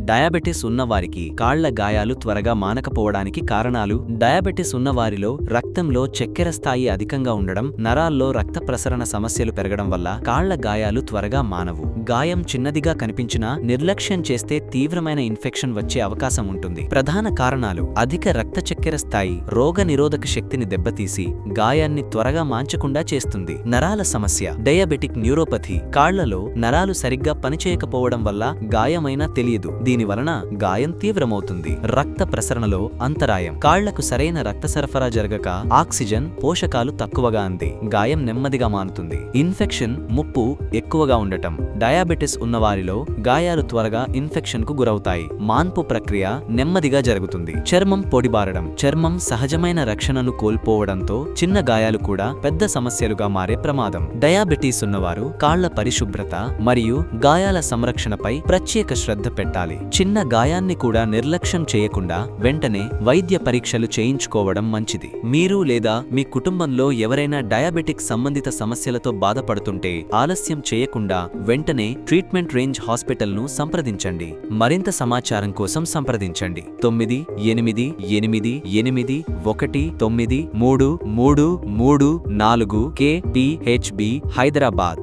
Diabetes ఉన్నవారికి కాళ్ల గాయాలు త్వరగా మానకపోవడానికి కారణాలు. డయాబెటిస్ ఉన్నవారిలో రక్తంలో చక్కెర స్థాయి అధికంగా ఉండడం, నరాల్లో రక్త ప్రసరణ సమస్యలు పెరగడం వల్ల కాళ్ల గాయాలు త్వరగా మానవు. గాయం చిన్నదిగా కనిపించినా నిర్లక్ష్యం చేస్తే తీవ్రమైన ఇన్ఫెక్షన్ వచ్చే అవకాశం ఉంటుంది. ప్రధాన కారణాలు: అధిక రక్త చక్కెర స్థాయి రోగ నిరోధక శక్తిని దెబ్బతీసి గాయాన్ని త్వరగా మాంచకుండా చేస్తుంది. నరాల సమస్య: డయాబెటిక్ న్యూరోపథీ. కాళ్లలో నరాలు సరిగ్గా పనిచేయకపోవడం వల్ల గాయమైనా తెలియదు. దీనివలన గాయం తీవ్రమవుతుంది. రక్త ప్రసరణలో అంతరాయం: కాళ్లకు సరైన రక్త సరఫరా జరగక ఆక్సిజన్, పోషకాలు తక్కువగా అంది గాయం నెమ్మదిగా మానుతుంది. ఇన్ఫెక్షన్ ముప్పు ఎక్కువగా ఉండటం: డయాబెటిస్ ఉన్నవారిలో గాయాలు త్వరగా ఇన్ఫెక్షన్ కు గురవుతాయి. మాన్పు ప్రక్రియ నెమ్మదిగా జరుగుతుంది. చర్మం పొడిబారడం: చర్మం సహజమైన రక్షణను కోల్పోవడంతో చిన్న గాయాలు కూడా పెద్ద సమస్యలుగా మారే ప్రమాదం. డయాబెటీస్ ఉన్నవారు కాళ్ల పరిశుభ్రత మరియు గాయాల సంరక్షణపై ప్రత్యేక శ్రద్ధ పెట్టాలి. చిన్న గాయాన్ని కూడా నిర్లక్ష్యం చేయకుండా వెంటనే వైద్య పరీక్షలు చేయించుకోవడం మంచిది. మీరు లేదా మీ కుటుంబంలో ఎవరైనా డయాబెటిక్ సంబంధిత సమస్యలతో బాధపడుతుంటే ఆలస్యం చేయకుండా వెంటనే ట్రీట్మెంట్ రేంజ్ హాస్పిటల్ను సంప్రదించండి. మరింత సమాచారం కోసం సంప్రదించండి 9888819334 KPHB హైదరాబాద్.